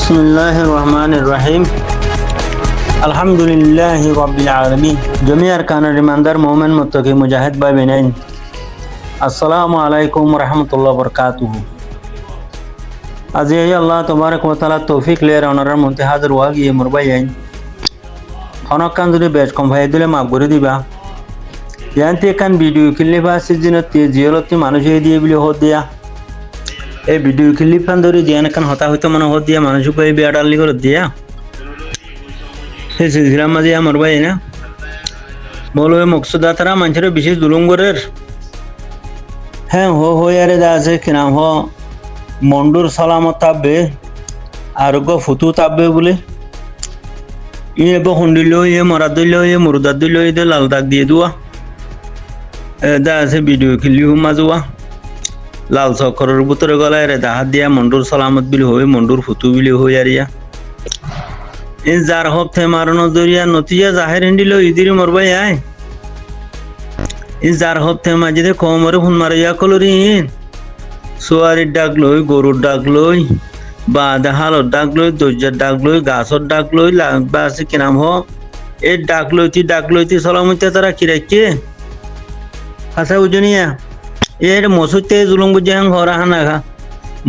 বিসমিল্লাহির রহমানির রহিম। আলহামদুলিল্লাহি রাব্বিল আলামিন। জমি আরকানের ইমানদার মুমিন মুত্তাকি মুজাহিদ ভাই বেনাইন, আসসালামু আলাইকুম রহমতুল্লাহ বরকাতুহু। আজি আল্লাহ তবারক ওয়া তাআলা তৌফিক লের অনারার মধ্যে হাজির হওয়া গিয়ে মোর ভাই আইন হনকান যদি বেশ কম ভাই দিলে মাফ করে দিবা। ইয়ান্তি কান ভিডিও ক্লিপ আছে জিনতে জিয়লতি মানুষ দিয়ে বিলি হদ দিয়া এই ভিডিও ক্লিপ ফান ধরে জিয়ান কান হতা হইতো মনে হদ দিয়া মানুষ কই বিয়াডালি করে দিয়া এই সিলসিলা মাঝে আমার ভাই না মৌলভী মকসুদা তারা মানুষের বিশেষ দুলঙ্গরের হ্যাঁ হো আরে দা আছে কি নাম হ মন্ডুর সালামত তাববে আরোগ্য ফুতু তাববে বলে ইয়ে বন্ডিল ইয়ে মরা দিল ইয়ে মুরদা দিল ইয়ে লাল দাগ দিয়ে দুয়া দা আছে ভিডিও ক্লিপ মাজুয়া লাল চক্করের ভিতরে গলায় রে দাহাত দিয়া মন্ডুর সালামত বিলি হয়ে মন্ডুর ফুতু বিলি হয়ে আরিয়া এই যার হপ্তে মারানো দরিয়া নতিয়া জাহের হিন্দিল ইদিরি মরবাই আয় এই যার হপ্তে মাঝে কমরে ফোন মারিয়া কলরি সোয়ারির ডাক লই গরুর ডাক লই বা দেহালর ডাক লই দরজার ডাক লই গাছর ডাক লই লাগবা আছে কিনাম হ এই ডাক লইতি সলামতে তারা কি রাখছে হাসা বুঝনিয়া এর মসুতে জুলুম বুঝে হাং হরা হানা খা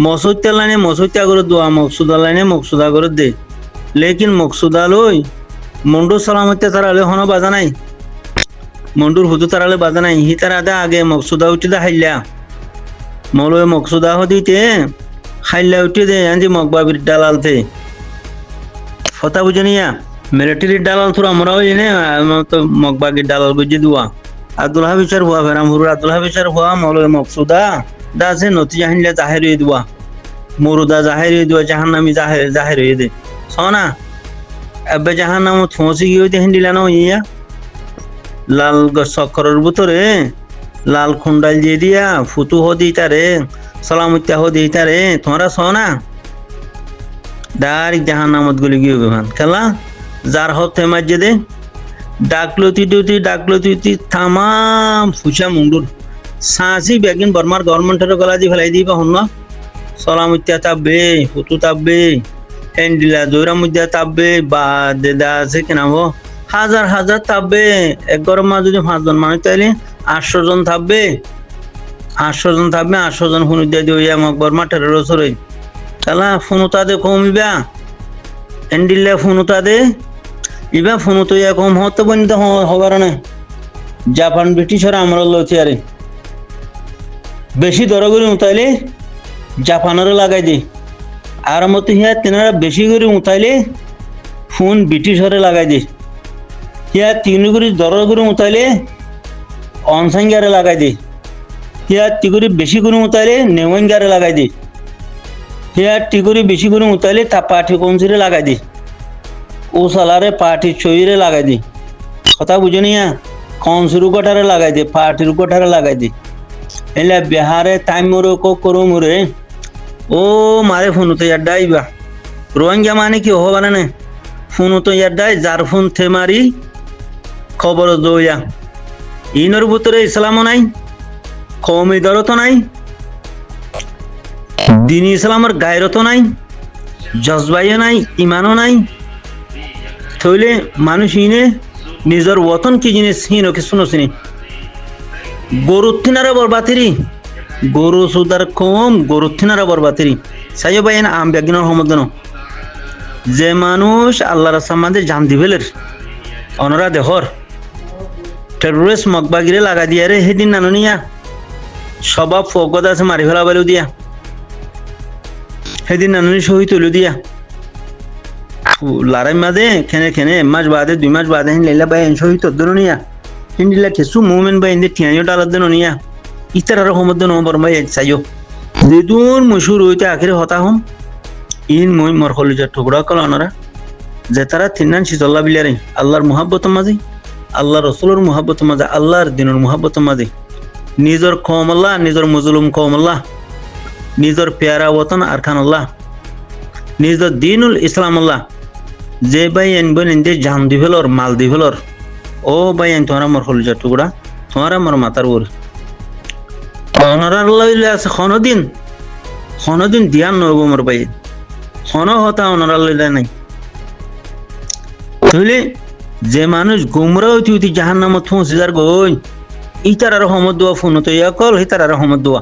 মসুতে লাইনে মসুতে করে দোয়া মকসুদা লাইনে মকসুদা করে দে লেকিন মকসুদা লই মন্ডুর সালামতে তারালে হন বাজা নাই মন্ডুর হুদু তারালে বাজা নাই হি তারা দা আগে মকসুদা উঠি দা হাইলা মৌলভী মকসুদা হদিতে হাইলা উঠি দে আনজি মকবাবির দালালতে ফতা বুঝনিয়া মিলিটারির দালাল থোড়া আমরা হই নে তো মকবাগির দালাল বুঝে দুয়া আব্দুল হাবিবের হুয়া ফেরাম হুরু আব্দুল হাবিবের হুয়া মৌলভী মকসুদা দা আছে নতি জাহিনলে জাহের হয়ে দুয়া মুরুদা জাহের হয়ে দুয়া জাহান্নামি জাহের হয়ে দে সোনা এবে জাহান্নাম ফসি গিয়ে হইতে হিন্দিলা না ইয়া লাল চক্করের ভিতরে লাল খুন্ডাল দিয়ে দিয়া ফুতু হদি তারে সালামত্যা হদি তারে তোমরা সোনা ডাইরেক্ট জাহান্নামত গুলি গিয়ে ভান খেলা যার হতে মাঝে দে ডাকলতি তামাম ফুসা মুন্ডুর সাঁচি বেগিন বর্মার গভর্নমেন্টের গলা দিয়ে ফেলাই দিবা হন সলামত্যা তাববে ফুতু তাববে এন্ডিলা দৈরা মধ্যে তাববে বা দেদা আছে কেন হাজার হাজার তাববে এক গরম যদি 5 জন মানুষ তাইলে 800 জন থাকবে 800 জন ফোন দিয়ে দিয়ে মকবর মাঠের রসরে তালা ফোনতা দে কমিবা এন্ডিলা ফোনতা দে ইবা ফোনতো ইয়া কম হতে বন্ধ হবার না জাপান ব্রিটিশর আমরা লতি আরে বেশি দরগরি উতাইলে জাপানের লাগাই দি আর মতো হিয়া তেনারা বেশি করে উঠাইলে ফোন ব্রিটিশরে লাগাই দি হিয়া 3 করে দর করে উঠাইলে অনসাঙ্গারে লাগাই দি হিয়া টিগুরি বেশি করে উঠাইলে নেওয়াঙ্গারে লাগাই দি হিয়া টিগুরি বেশি করে উঠাইলে তা পাঠি কমসিরে লাগাই দি ও সালারে পাঠি চইরে লাগাই দি কথা বুঝনিয়া কমসিরু কোঠারে লাগাই দি পাঠির কোঠারে লাগাই দি এলা বিহারে টাইম মরে কো করো মরে ও মারে ফোন তো ইয়ার ডাইবা রোহিঙ্গা মানে কি হবা না ফোন তো ইয়ার ডাই যার ফোন থে মারি খবর দইয়া ইনর ভিতরে ইসলামও নাই কওমি দরত নাই দিন ইসলামের গায়রত নাই জজবাইও নাই ইমানও নাই থইলে মানুষ ইনে নিজের ওতন কি জিনিস হিনকে শুনোছিনি গরুর থিনারা বরবাতিরি গরু সুদার কম গরুর থিনারা বরবাতিরি সাইও ভাই না আম ব্যাগিনের সমুদ্র যে মানুষ আল্লাহর সামাদে জান দিবেলের অনরা দেহর টেরোরিস্ট মকবাগিরে লাগা দিয়া রে সেদিন নানুনিয়া স্বভাব ফগত আছে মারি ফেলা বেলু দিয়া সেদিন নানুনি শহীদ হইল দিয়া লারাই মাঝে খেনে 1 মাস বাদে 2 মাস বাদে লাইলা ভাই শহীদ হদ্দন নিয়া হিন্দিলা কিছু মুভমেন্ট ভাই ইন্দে ঠিয়াইও ডালার দেন নিয়া ইতার আর সমুদ্র নম্বর ভাই চাইও যেদুন মশুর হইতে আখেরে হতা হম ইন মই মর খলিজার টুকরা কল অনারা যে তারা তিনান শীতল্লা বিলারে আল্লাহর মুহাব্বত মাঝে আল্লাহ রসুলের মুহাব্বত মাঝে আল্লাহর দিনের মুহাব্বত মাঝে নিজের কম আল্লাহ নিজের মজলুম কম আল্লাহ নিজের পেয়ারা ওতন আরখান আল্লাহ নিজের দিনুল ইসলাম আল্লাহ যে ভাই আনবেন ইন্দে জান দিভেলর মাল দিভেলর ও ভাই আন তোমার মর খলিজার টুকরা তোমার আমার মাতার ওর অনারা আল্লাহ আছে খনদিন ধ্যান নব মোর ভাই হন হতা অনারাল নাই তাহলে যে মানুষ গুমরা হইতে হইতে জাহান নামত পৌঁছিদার গই ইতার আর হমদ দোয়া ফোন তো ইয়া কল হিতার আর হমদ দোয়া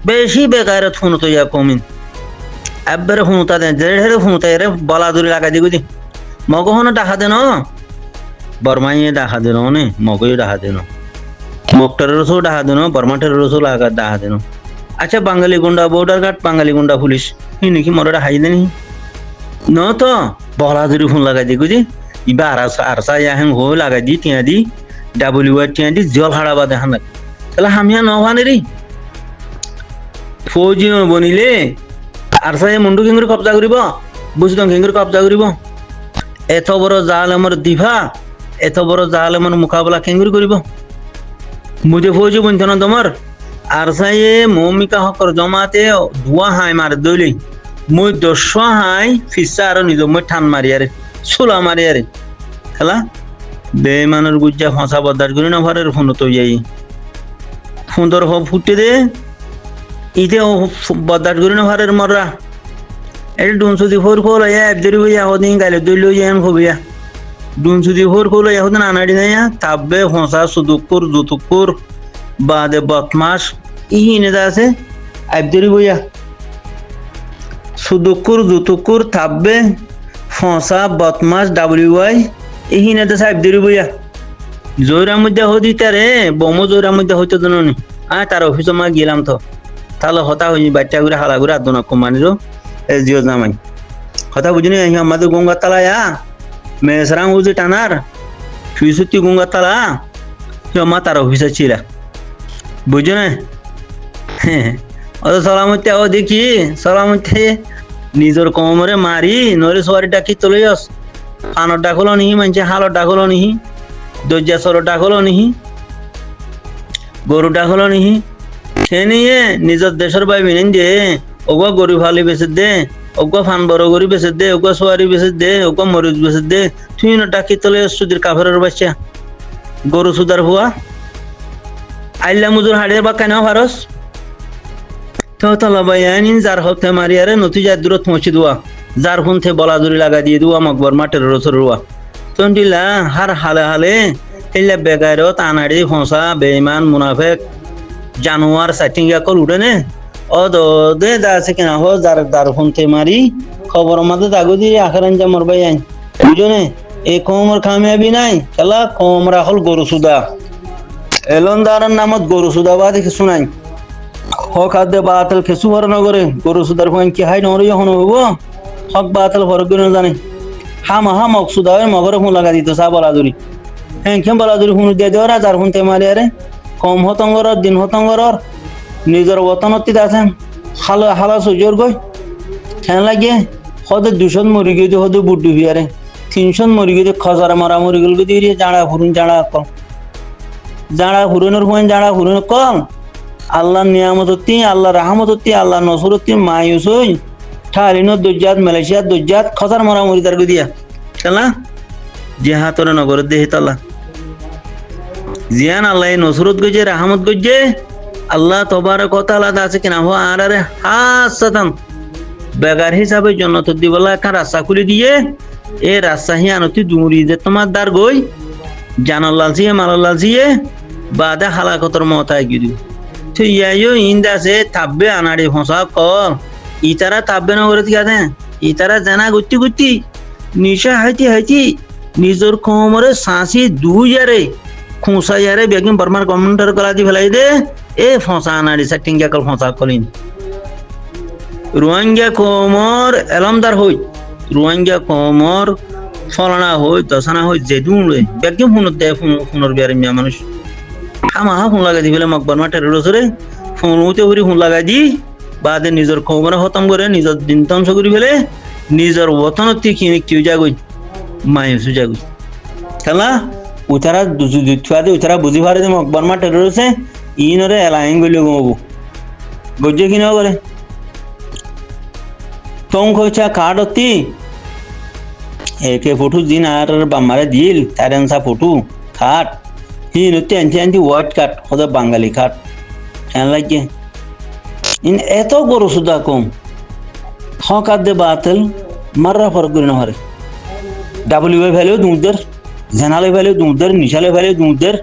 বেশি বেকায়রত ফোন তো ইয়া কমিন একবারে ফোনতা দেন যে ফোনতা এরে বলা দূরে লাগা দি গুদি মগ হন ডাকা দেন বর্মাইয়ে ডাকা দেন নে মগই ডাকা দেন মকটার রসও ডাকা দেন বর্মাটের রসও লাগা ডাকা দেন আচ্ছা বাঙালি গুন্ডা বর্ডার গার্ড বাঙালি গুন্ডা পুলিশ হি নাকি মরটা হাই দেনি ন তো বলা দূরে ফোন লাগাই দি গুদি ইবা আরসা ইয়াহেং হো লাগাই দি টিয়া দি WR টিয়া দি জল হাড়াবা দেখান তাহলে হামিয়া নহানে রে ফৌজি বনিলে আরসা মুন্ডু কেঙ্গুরি কবজা করিব বুঝতাম কেঙ্গুরি কবজা করিব এত বড় জাল আমার দিভা এত বড় জাল আমার মোকাবেলা কেঙ্গুরি করিব মুঝে ফৌজি বনতো না তোমার আরসায়ে মৌমিকা হকর জমাতে ধোয়া হাই মার দইলে মই 10 হাই ফিসা আর নিজ মই ঠান মারি আরে সোলা মারি আরে খেলা বেমানের গুজ্জা ফাঁসা বদার করি না ঘরের ফোন তো যাই সুন্দর হব ফুটে দে ইতে বদার করি না ঘরের মররা এই ডুনসুদি ফোর খোল একজরি হইয়া হদিন গাইলে দইল যান খবিয়া ডুনসুদি ফোর খোল হদিন আনাড়ি না তাবে ফাঁসা সুদুকুর জুতুকুর বাদে বদমাস ইহিনে আছে একজরি হইয়া সুদুকুর জুতুকুর তাবে ফাঁসা বদমাস WY ইহিনে তো সাহেব দেরি বইয়া জোরার মধ্যে হদি তারে বমো জোরার মধ্যে হইতো জানি তার অফিসে মা গেলাম তো তাহলে হতা হই বাচ্চা করে হালা করে আদনা কোম্পানিরও জিও জামাই কথা বুঝিনি আমাদের গঙ্গার তালায়া মেসরাং হুজি টানার ফিসুতি গঙ্গার তালা মা তার অফিসে ছিল বুঝো না অত সলামতে ও দেখি সলামতে নিজের কমরে মারি নরে সোয়ারি ডাকি চলে যাস আনোর ডাকলো নিহি মানছে হালোর ডাকলো নিহি দরজা সরো ডাকলো নিহি গরু ডাকলো নিহি সে নিয়ে নিজের দেশের ভাই বিনেন যে ওগো গরু ফালি বেচে দে ওগো ফান বড় গরু বেচে দে ওগো সোয়ারি বেচে দে ওগো মরিচ বেচে দে তুই না ডাকি চলে সুদির কাফের বাচ্চা গরু সুদার হুয়া আইলা মুজুর হাড়ে বা কেন ভারস তো তলাবাইন যার হতে মারি আরে নতুন যার দূরত পৌঁছে দেওয়া যার ফোন থেকে বলা দূরে লাগা দিয়ে দেওয়া মকবর মাঠের রসর রুয়া তন্ডিলা হার হালে হালে এলা বেগারত আনাড়ি ফসা বেইমান মুনাফেক জানোয়ার সাইটিংয়া কল উঠে নে ও দে দাসে কেনা হো যার ফোন থেকে মারি খবর আমাদের দাগু দিয়ে আখরান যা মরবাই আইন বুঝো নে এই কমর কামিয়াবি নাই খেলা কমরা হল গরু সুদা এলনদারের নামত গরু সুদা বা দেখে শুনাই হক আদে বাতল খেসু ভর নগরে গরু সুদার ফোন কি হাই নরে হন হইব হক বাতল ভর করে জানে হামা মকসুদা মগরে ফোন লাগা দিত সা বলা দূরি হ্যাঁ কেম বলা দূরি ফোন দিয়ে দেওয়ার যার ফোন তে মারি আরে কম হতঙ্গর দিন হতঙ্গর নিজের বতনতি আছেন হালা সুজোর গই খেন লাগে হদে 200 মরি গিয়ে হদে বুড্ডু হিয়ারে 300 মরি গিয়ে খজারা মারা মরি গেল দিয়ে জাড়া ফুরুন জাড়া কম জাড়া ফুরুনের ফোন জাড়া ফুরুন কম আল্লাহ নিয়ামততি আল্লাহ রাহমততি আল্লাহ নসরতি মায়ুসই ঠারিনো দুজাত মালয়েশিয়া দুজাত খজার মারা মরি তার দিয়া খেলা যে হাতরে নগর দেহে তাল্লা জিয়ান আল্লাহ নসরত গজে রাহমত গজে আল্লাহ তবারক ওয়া তাআলা আছে কিনা হো আরে হাসাতান বেগার হিসাবে জন্নত দিবলা একটা রাস্তা খুলে দিয়ে এ রাস্তা হি আনতি দুমুরি যে তোমার দার গই জানাল্লাল জিয়ে মালাল্লাল জিয়ে বাদে হালাকতর মতায় গিরি তো ইয়াইও ইন্দাসে তাব্বে আনাড়ি ফসা কল ইতারা তাব্বে নগরে ঠিক আছে ইতারা জানা গুত্তি গুত্তি নিশা হাইতি নিজের কোমরে সাঁসি 2000 খুঁসাইয়ারে বেগম বর্মার কমেন্টার করা দি ফেলাই দে এ ফসা আনাড়ি সেটিংয়া কল ফসা কলিন রোহিঙ্গা কোমর এলমদার হই রোহিঙ্গা কোমর ফলানা হই দশানা হই যেদুন রে বেগম ফোন দে ফোনর বিয়ারে মিয়া মানুষ হামা ফোন লাগাই দি ফেলে মকবর মাঠের রসরে ফোন উঠে উড়ি ফোন লাগাই দি বাদে নিজের কোমরে খতম করে নিজের দিন ধ্বংস করে ফেলে নিজের বতনতি কিনে কিউ যাগই মায়ুসু যাগই খেলা উতারা দুধুয়াদে উতারা বুঝি পারে যে মকবর মাঠের রসে ইনরে এলাইন গলি গমবো গজ্জে কিনা করে তং কইছা কার্ডতি একে ফটো জিন আর বামারে দিল তারেনসা ফটো খাট হি নতে আনতি ওয়ার্ড কাট হদা বাঙালি খাট কেন লাগে ইন এত গরু সুদা কম হকাত দে বাতিল মাররা ফরক করে না হারে ডাব্লিউ ভ্যালু দুধের জেনালে ভ্যালু দুধের নিশালে ভ্যালু দুধের